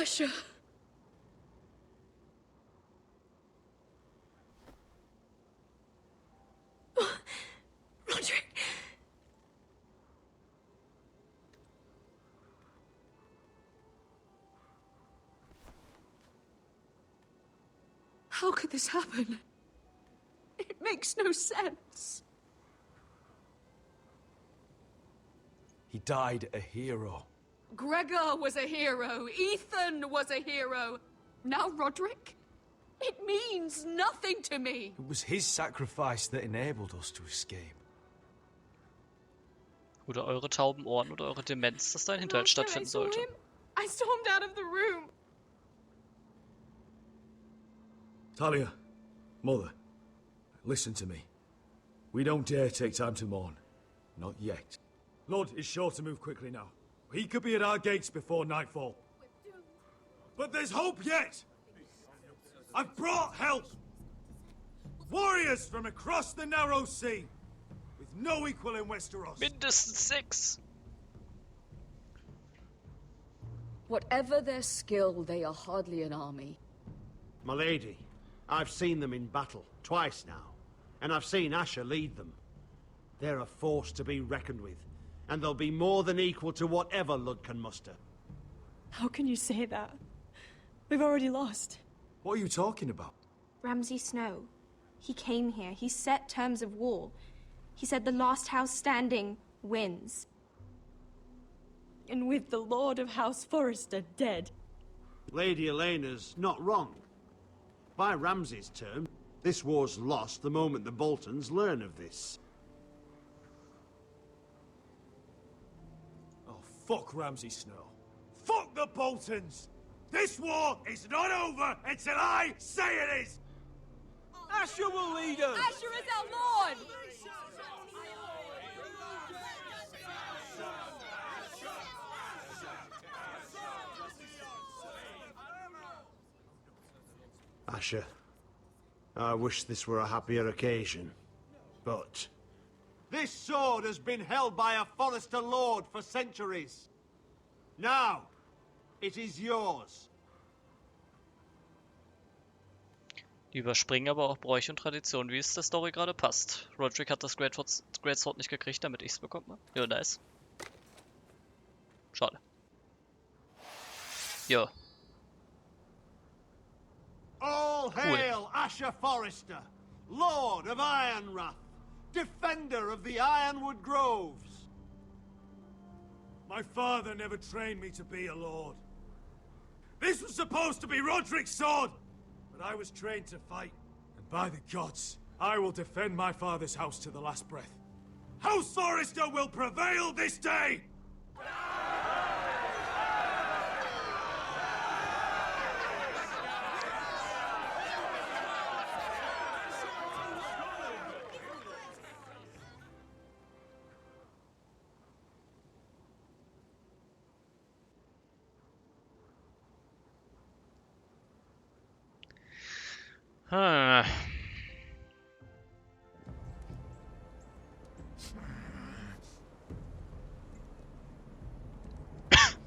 Asher. Roderick. How could this happen? It makes no sense. He died a hero. Gregor was a hero. Ethan was a hero. Now Roderick? It means nothing to me. It was his sacrifice that enabled us to escape. Oder eure tauben Ohren oder eure Demenz, dass da ein Hinterhalt stattfinden sollte. I stormed out of the room. Talia, Mother, listen to me. We don't dare take time to mourn. Not yet. Lord is sure to move quickly now. He could be at our gates before nightfall. But there's hope yet! I've brought help! Warriors from across the narrow sea, with no equal in Westeros. Mindestens 6! Whatever their skill, they are hardly an army. My lady, I've seen them in battle, twice now. And I've seen Asher lead them. They're a force to be reckoned with. And they'll be more than equal to whatever Lud can muster. How can you say that? We've already lost. What are you talking about? Ramsay Snow. He came here. He set terms of war. He said the last house standing wins. And with the Lord of House Forrester dead. Lady Elena's not wrong. By Ramsay's term, this war's lost the moment the Boltons learn of this. Oh, fuck Ramsay Snow. Fuck the Boltons! This war is not over until I say it is! Asher will lead us! Asher is our lord! Asher, I wish this were a happier occasion, but... This sword has been held by a Forrester Lord for centuries. Now, it is yours. Die überspringen aber auch Bräuche und Traditionen, wie es der Story gerade passt. Roderick hat das Great Sword nicht gekriegt, damit ich es bekomme. Ja, nice. Schade. Ja. All hail Asher Forrester, Lord of Ironrath, defender of the Ironwood Groves. My father never trained me to be a lord. This was supposed to be Roderick's sword, but I was trained to fight. And by the gods, I will defend my father's house to the last breath. House Forrester will prevail this day!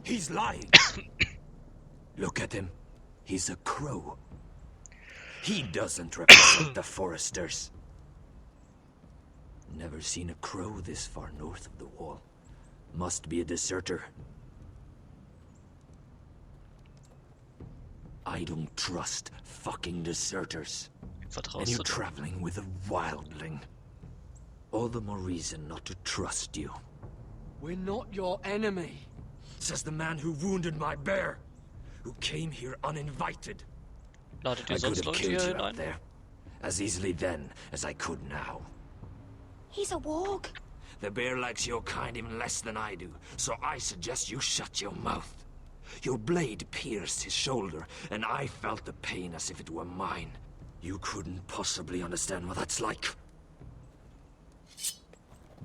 He's lying. Look at him. He's a crow. He doesn't represent the Foresters. Never seen a crow this far north of the wall. Must be a deserter. I don't trust fucking deserters. And you're traveling with a wildling. All the more reason not to trust you. We're not your enemy. Says the man who wounded my bear. Who came here uninvited. I could have killed you out there. As easily then as I could now. He's a warg. The bear likes your kind even less than I do, so I suggest you shut your mouth. Your blade pierced his shoulder, and I felt the pain as if it were mine. You couldn't possibly understand what that's like.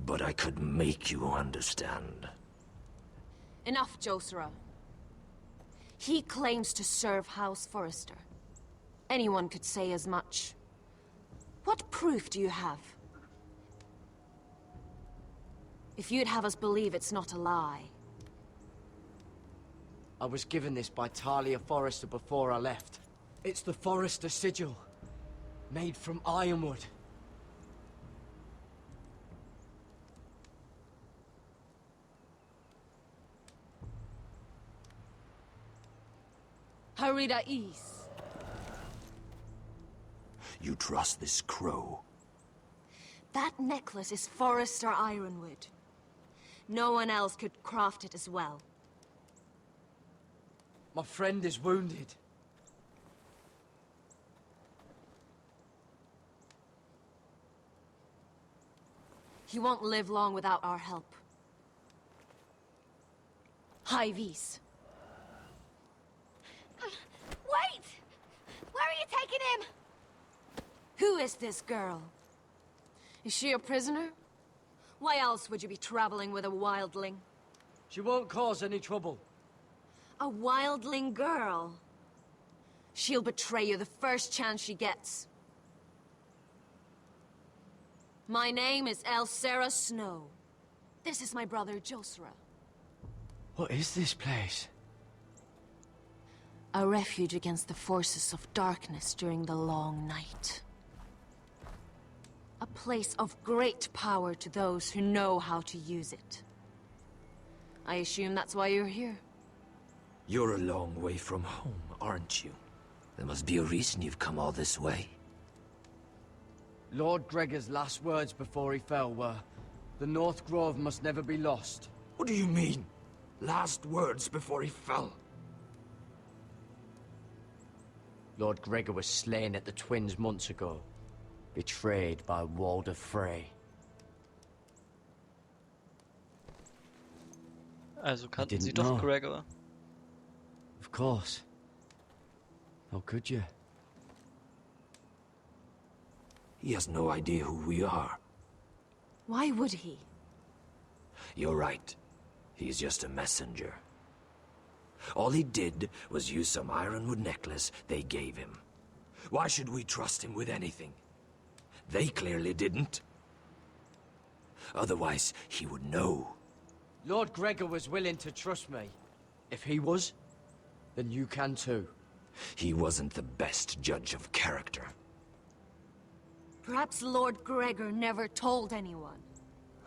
But I could make you understand. Enough, Josera. He claims to serve House Forrester. Anyone could say as much. What proof do you have? If you'd have us believe it's not a lie. I was given this by Talia Forrester before I left. It's the Forrester sigil, made from ironwood. Harida East. You trust this crow? That necklace is Forrester ironwood. No one else could craft it as well. My friend is wounded. He won't live long without our help. High Vis. Wait! Where are you taking him? Who is this girl? Is she a prisoner? Why else would you be traveling with a wildling? She won't cause any trouble. A wildling girl? She'll betray you the first chance she gets. My name is Elsera Snow. This is my brother Josra. What is this place? A refuge against the forces of darkness during the long night. A place of great power to those who know how to use it. I assume that's why you're here. You're a long way from home, aren't you? There must be a reason you've come all this way. Lord Gregor's last words before he fell were, "The North Grove must never be lost." What do you mean? Last words before he fell? Lord Gregor was slain at the Twins months ago, betrayed by Walder Frey. Also kannten sie didn't doch know. Gregor. Of course. How could you? He has no idea who we are. Why would he? You're right. He's just a messenger. All he did was use some ironwood necklace they gave him. Why should we trust him with anything? They clearly didn't. Otherwise, he would know. Lord Gregor was willing to trust me. If he was, then you can too. He wasn't the best judge of character. Perhaps Lord Gregor never told anyone.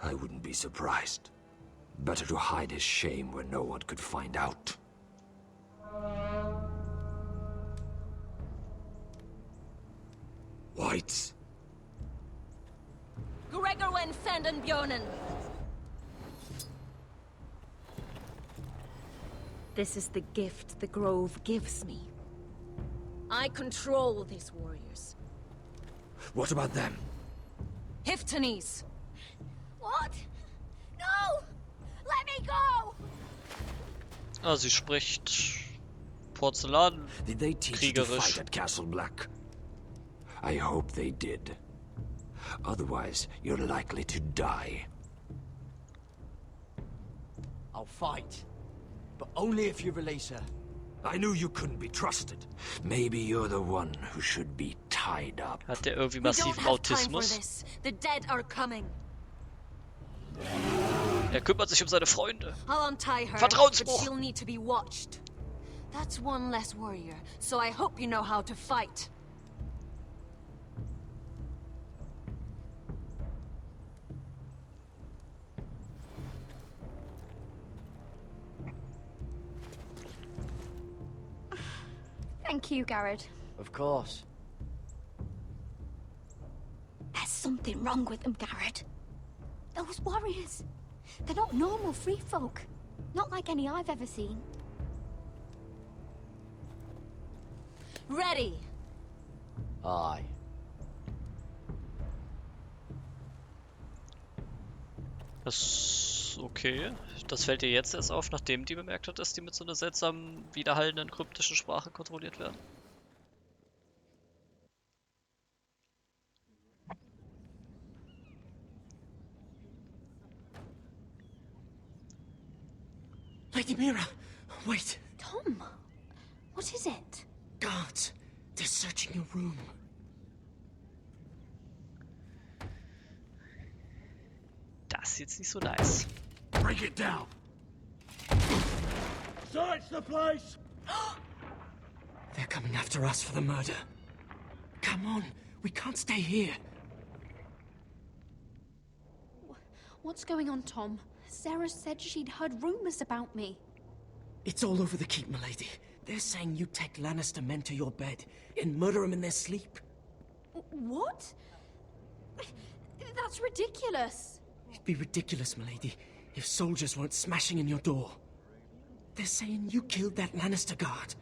I wouldn't be surprised. Better to hide his shame where no one could find out. Whites. Gregor wen fenden Björnen. This is the gift the Grove gives me. I control these warriors. What about them? Hiftanes. What? No! Let me go! Ah, sie spricht Porzellan. Did they teach you to Kriegerisch. fight at Castle Black? I hope they did. Otherwise, you're likely to die. I'll fight. But only if you release her. I knew you couldn't be trusted. Maybe you're the one who should be tied up. Hat der irgendwie We don't massiven have time for Autismus? this. The dead are coming. Er kümmert sich um seine Freunde. I'll untie her, but Vertrauensbruch. she'll need to be watched. That's one less warrior, so I hope you know how to fight. Thank you, Garrett. Of course. There's something wrong with them, Garrett. Those warriors. They're not normal free folk. Not like any I've ever seen. Ready! Aye. Das okay. Das fällt dir jetzt erst auf, nachdem die bemerkt hat, dass die mit so einer seltsamen, widerhallenden, kryptischen Sprache kontrolliert werden. Lady Mira, wait. Tom, what is it? Guards, they're searching your room. Das ist jetzt nicht so nice. Break it down. Search the place! They're coming after us for the murder. Come on, we can't stay here. What's going on, Tom? Sarah said she'd heard rumors about me. It's all over the keep, milady. They're saying you take Lannister men to your bed and murder them in their sleep. What? That's ridiculous. It'd be ridiculous, milady, if soldiers weren't smashing in your door. They're saying you killed that Lannister guard.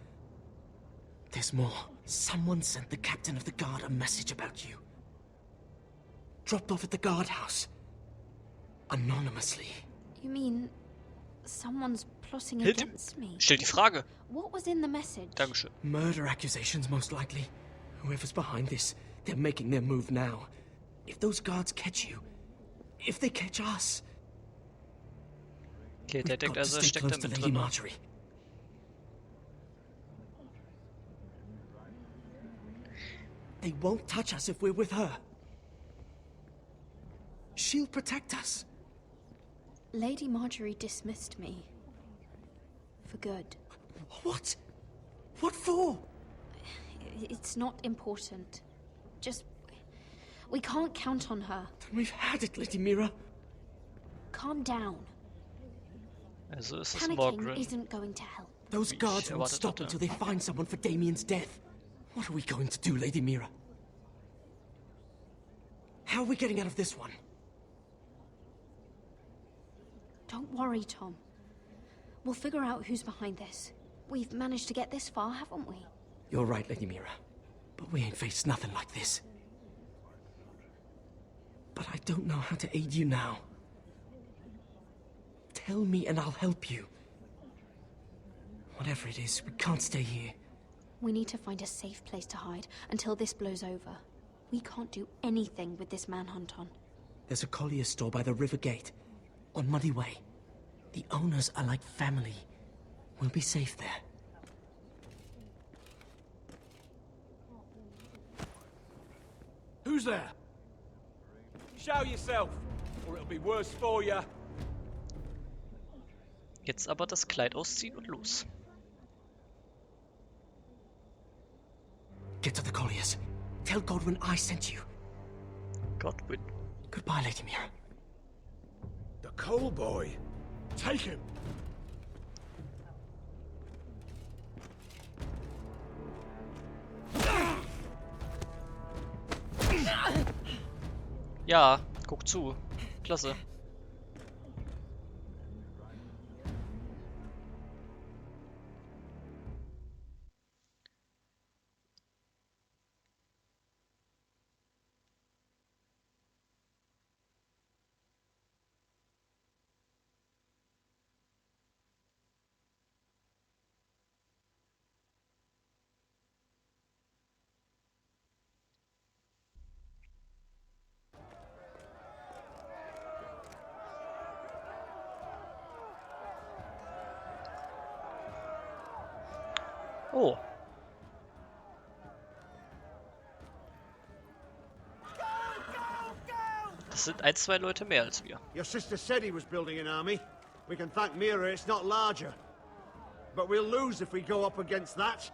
There's more. Someone sent the captain of the guard a message about you. Dropped off at the guardhouse. Anonymously. You mean someone's plotting Hit- against me? Stell die Frage. What was in the message? Dankeschön. Murder accusations, most likely. Whoever's behind this, they're making their move now. If those guards catch you, if they catch us, Okay, der we've denkt got to also, er stay steckt close da to mit Lady drin. Marjorie. They won't touch us if we're with her. She'll protect us. Lady Marjorie dismissed me. For good. What? What for? It's not important. Just... we can't count on her. Then we've had it, Lady Mira. Calm down. Also ist es Panicking Morgren. isn't going to help. Those Wie ich guards won't erwartet stop hatte. until they find someone for Damien's death. What are we going to do, Lady Mira? How are we getting out of this one? Don't worry, Tom. We'll figure out who's behind this. We've managed to get this far, haven't we? You're right, Lady Mira. But we ain't faced nothing like this. But I don't know how to aid you now. Tell me and I'll help you. Whatever it is, we can't stay here. We need to find a safe place to hide until this blows over. We can't do anything with this manhunt on. There's a collier store by the river gate, on Muddy Way. The owners are like family. We'll be safe there. Who's there? Show yourself, or it'll be worse for you. Jetzt aber das Kleid ausziehen und los. Get to the colliers. Tell Godwin I sent you. Godwin. Goodbye, Lady Mira. The Coal Boy. Take him. Ja, guck zu. Klasse. Oh. Das sind ein, zwei Leute mehr als wir. Your sister said he was building an army. We can thank Mira it's not larger. But we'll lose if we go up against that.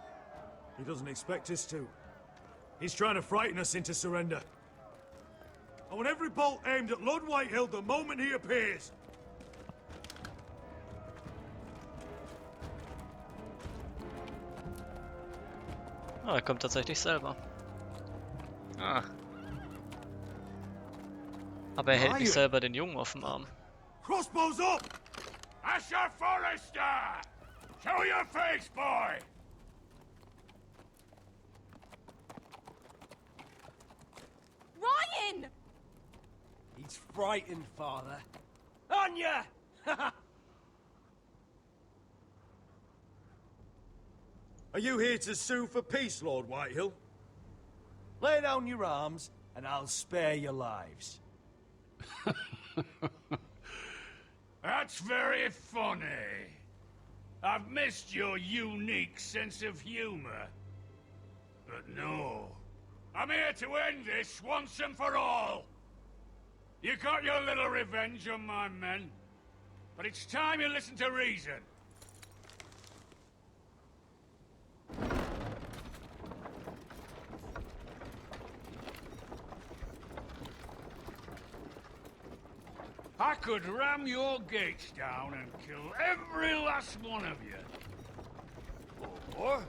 He doesn't expect us to. He's trying to frighten us into surrender. I want every bolt aimed at Lord Whitehill the moment he appears. Ah, er kommt tatsächlich selber. Ah. Aber er hält nicht selber den Jungen auf dem Arm. Crossbows up! Asher Forrester! Show your face, boy! Ryan! He's frightened, father. On ya! Are you here to sue for peace, Lord Whitehill? Lay down your arms, and I'll spare your lives. That's very funny. I've missed your unique sense of humor. But no, I'm here to end this once and for all. You got your little revenge on my men, but it's time you listen to reason. I could ram your gates down and kill every last one of you. Or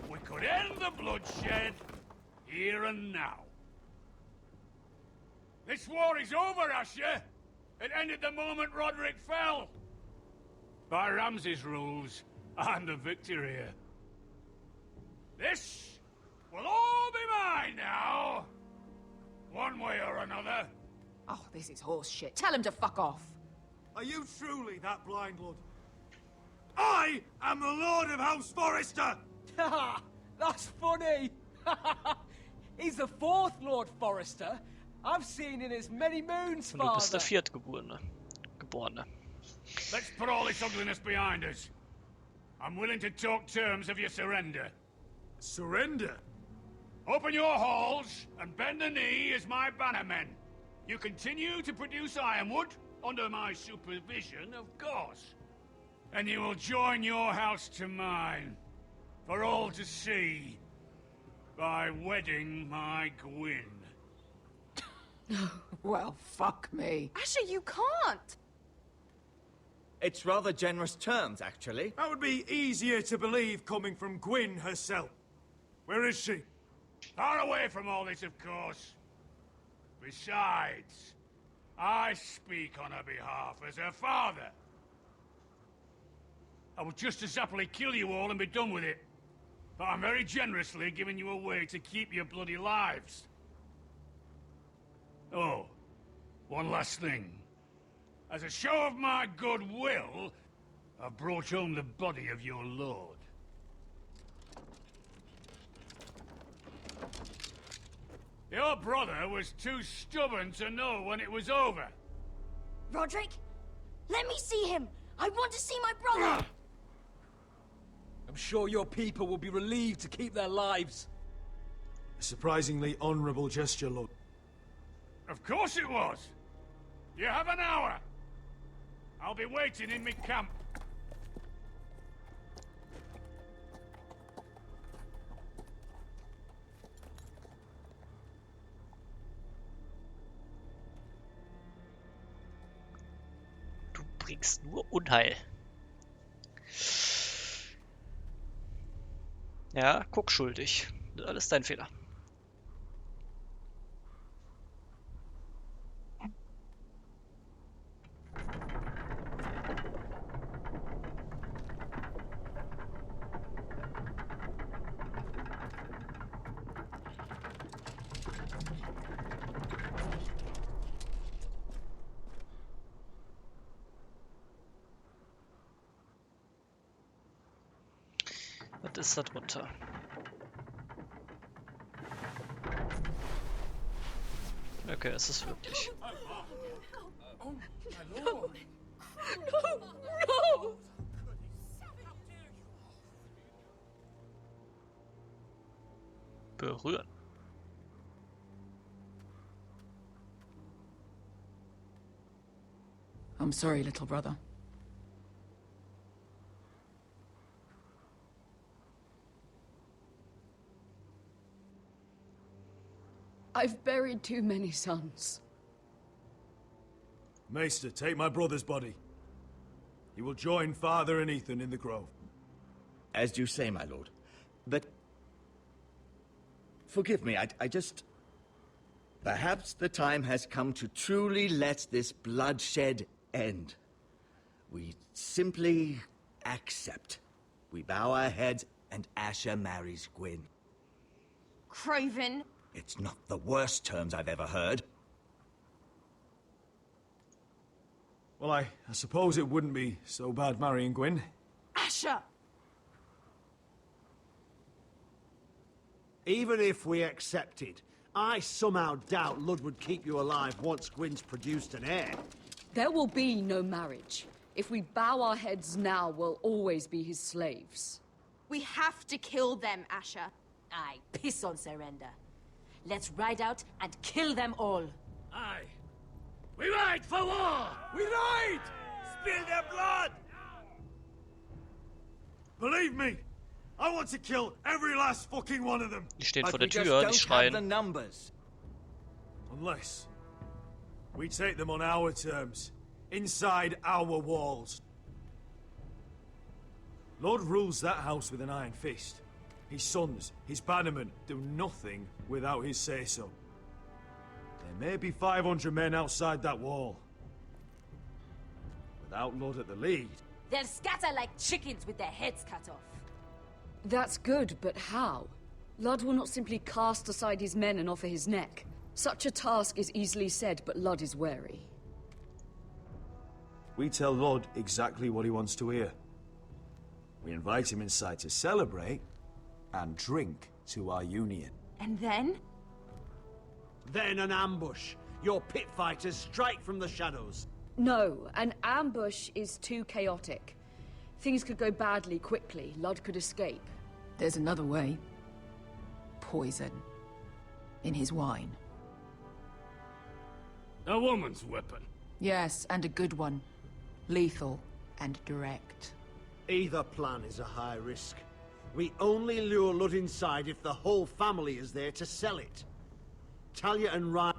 we could end the bloodshed here and now. This war is over, Asher. It ended the moment Roderick fell. By Ramsay's rules, I'm the victor here. This will all be mine now. One way or another. Oh, this is horse shit. Tell him to fuck off. Are you truly that blind, Lord? I am the Lord of House Forrester! Ha! That's funny! He's the fourth Lord Forrester I've seen in as many moons, Und du bist der Father. Geborene. Let's put all this ugliness behind us. I'm willing to talk terms of your surrender. Surrender? Open your halls and bend the knee as my bannermen. You continue to produce ironwood under my supervision, of course. And you will join your house to mine, for all to see, by wedding my Gwyn. Well, fuck me. Asher, you can't! It's rather generous terms, actually. That would be easier to believe coming from Gwyn herself. Where is she? Far away from all this, of course. Besides, I speak on her behalf as her father. I would just as happily kill you all and be done with it. But I'm very generously giving you a way to keep your bloody lives. Oh, one last thing. As a show of my goodwill, I've brought home the body of your lord. Your brother was too stubborn to know when it was over. Roderick, let me see him. I want to see my brother. I'm sure your people will be relieved to keep their lives. A surprisingly honorable gesture, Lord. Of course it was. You have an hour. I'll be waiting in my camp. Du bringst nur Unheil. Ja, guck schuldig. Alles dein Fehler. Was ist da drunter? Okay, es ist wirklich. No! Berühren. I'm sorry, little brother. I've buried too many sons. Maester, take my brother's body. He will join Father and Ethan in the grove. As you say, my lord. But... forgive me, I just... Perhaps the time has come to truly let this bloodshed end. We simply accept. We bow our heads and Asher marries Gwyn. Craven! It's not the worst terms I've ever heard. Well, I suppose it wouldn't be so bad marrying Gwyn. Asher! Even if we accepted, I somehow doubt Lud would keep you alive once Gwyn's produced an heir. There will be no marriage. If we bow our heads now, we'll always be his slaves. We have to kill them, Asher. Aye, piss on surrender. Let's ride out and kill them all. Aye. We ride for war! We ride! Spill their blood! Believe me, I want to kill every last fucking one of them. Die stehen But vor we der just Tür, die don't have the schreien. numbers. Unless We take them on our terms, inside our walls. Lord rules that house with an iron fist. His sons, his bannermen, do nothing without his say-so. There may be 500 men outside that wall. Without Lord at the lead... They'll scatter like chickens with their heads cut off. That's good, but how? Ludd will not simply cast aside his men and offer his neck. Such a task is easily said, but Ludd is wary. We tell Lord exactly what he wants to hear. We invite him inside to celebrate and drink to our union. And then? Then an ambush. Your pit fighters strike from the shadows. No, an ambush is too chaotic. Things could go badly quickly. Ludd could escape. There's another way. Poison. In his wine. A woman's weapon. Yes, and a good one. Lethal and direct. Either plan is a high risk. We only lure Ludd inside if the whole family is there to sell it. Talia and Ryan